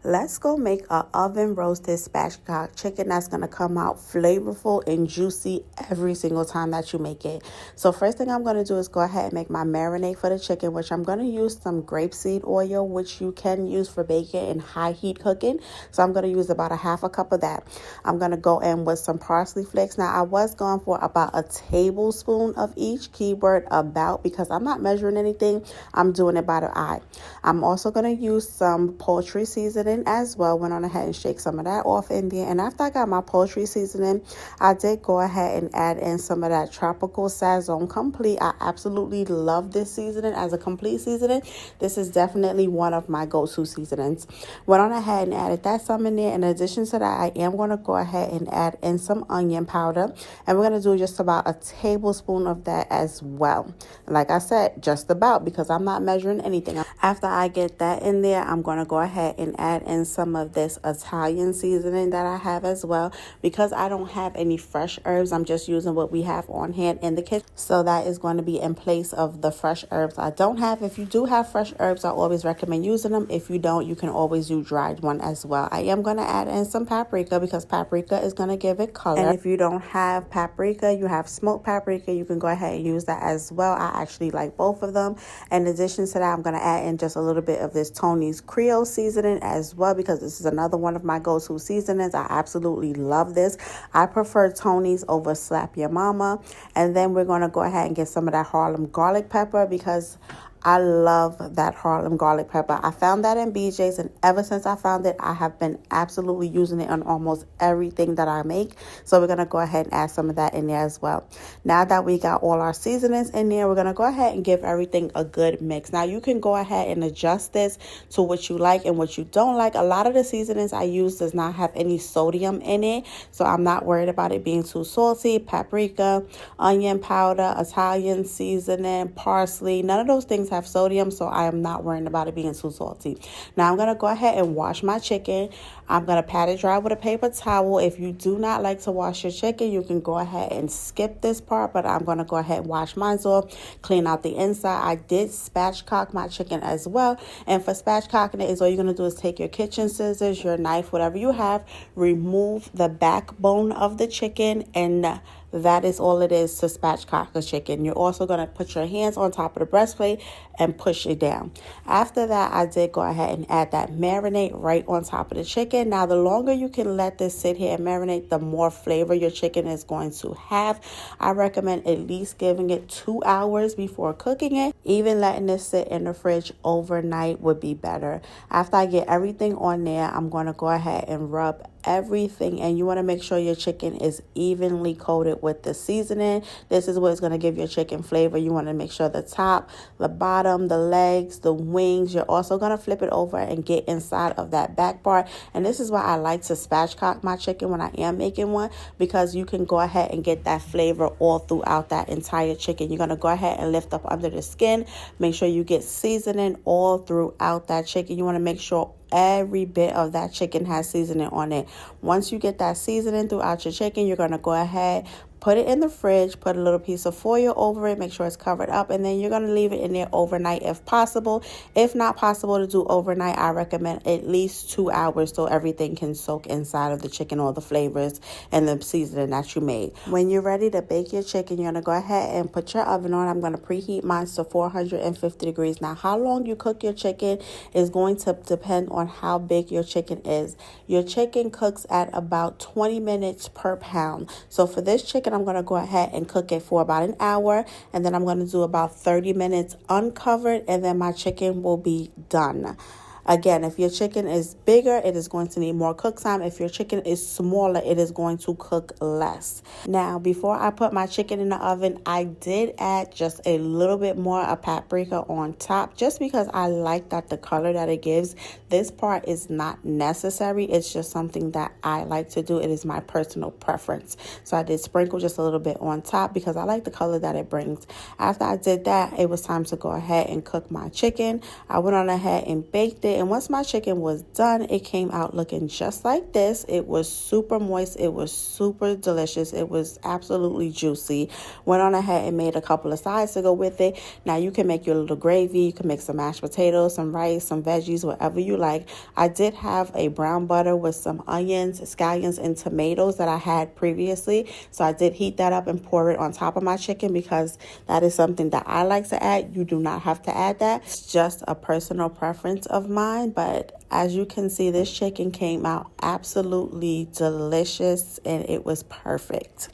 Let's go make a oven roasted spatchcock chicken that's going to come out flavorful and juicy every single time that you make it. So first thing I'm going to do is go ahead and make my marinade for the chicken, which I'm going to use some grapeseed oil, which you can use for baking and high heat cooking. So I'm going to use about a half a cup of that. I'm going to go in with some parsley flakes. Now I was going for about a tablespoon of each, keyword about, because I'm not measuring anything. I'm doing it by the eye. I'm also going to use some poultry seasoning as well. Went on ahead and shake some of that off in there. And after I got my poultry seasoning, I did go ahead and add in some of that Tropical Sazon Complete. I absolutely love this seasoning as a complete seasoning. This is definitely one of my go-to seasonings. Went on ahead and added that some in there. In addition to that, I am going to go ahead and add in some onion powder. And we're going to do just about a tablespoon of that as well. Like I said, just about, because I'm not measuring anything. After I get that in there, I'm going to go ahead and add in some of this Italian seasoning that I have as well. Because I don't have any fresh herbs, I'm just using what we have on hand in the kitchen. So that is going to be in place of the fresh herbs I don't have. If you do have fresh herbs, I always recommend using them. If you don't, you can always do dried one as well. I am going to add in some paprika because paprika is going to give it color. And if you don't have paprika, you have smoked paprika, you can go ahead and use that as well. I actually like both of them. In addition to that, I'm going to add in just a little bit of this Tony's Creole seasoning as well, because this is another one of my go-to seasonings. I absolutely love this. I prefer Tony's over Slap Your Mama. And then we're going to go ahead and get some of that Harlem garlic pepper, because I love that Harlem garlic pepper. I found that in BJ's, and ever since I found it, I have been absolutely using it on almost everything that I make. So we're going to go ahead and add some of that in there as well. Now that we got all our seasonings in there, we're going to go ahead and give everything a good mix. Now you can go ahead and adjust this to what you like and what you don't like. A lot of the seasonings I use does not have any sodium in it, so I'm not worried about it being too salty. Paprika, onion powder, Italian seasoning, parsley, none of those things have sodium, so I am not worrying about it being too salty. Now I'm going to go ahead and wash my chicken. I'm going to pat it dry with a paper towel. If you do not like to wash your chicken, you can go ahead and skip this part, but I'm going to go ahead and wash mine off, clean out the inside. I did spatchcock my chicken as well, and for spatchcocking it is all you're going to do is take your kitchen scissors, your knife, whatever you have, remove the backbone of the chicken, and that is all it is to spatchcock a chicken. You're also going to put your hands on top of the breastplate and push it down. After that, I did go ahead and add that marinade right on top of the chicken. Now, the longer you can let this sit here and marinate, the more flavor your chicken is going to have. I recommend at least giving it 2 hours before cooking it. Even letting this sit in the fridge overnight would be better. After I get everything on there, I'm going to go ahead and rub everything, and you want to make sure your chicken is evenly coated with the seasoning. This is what's going to give your chicken flavor. You want to make sure the top, the bottom, the legs, the wings, you're also going to flip it over and get inside of that back part. And this is why I like to spatchcock my chicken when I am making one, because you can go ahead and get that flavor all throughout that entire chicken. You're going to go ahead and lift up under the skin. Make sure you get seasoning all throughout that chicken. You want to make sure every bit of that chicken has seasoning on it. Once you get that seasoning throughout your chicken, you're going to go ahead, put it in the fridge, put a little piece of foil over it, make sure it's covered up, and then you're going to leave it in there overnight if possible. If not possible to do overnight, I recommend at least 2 hours so everything can soak inside of the chicken, all the flavors and the seasoning that you made. When you're ready to bake your chicken, you're going to go ahead and put your oven on. I'm going to preheat mine to 450 degrees. Now, how long you cook your chicken is going to depend on how big your chicken is. Your chicken cooks at about 20 minutes per pound. So for this chicken, I'm going to go ahead and cook it for about an hour, and then I'm going to do about 30 minutes uncovered, and then my chicken will be done. Again, if your chicken is bigger, it is going to need more cook time. If your chicken is smaller, it is going to cook less. Now, before I put my chicken in the oven, I did add just a little bit more of paprika on top, just because I like that the color that it gives. This part is not necessary. It's just something that I like to do. It is my personal preference. So I did sprinkle just a little bit on top because I like the color that it brings. After I did that, it was time to go ahead and cook my chicken. I went on ahead and baked it. it. And once my chicken was done, it came out looking just like this. It was super moist. It was super delicious. It was absolutely juicy. Went on ahead and made a couple of sides to go with it. Now you can make your little gravy. You can make some mashed potatoes, some rice, some veggies, whatever you like. I did have a brown butter with some onions, scallions, and tomatoes that I had previously. So I did heat that up and pour it on top of my chicken because that is something that I like to add. You do not have to add that. It's just a personal preference of mine. But as you can see, this chicken came out absolutely delicious and it was perfect.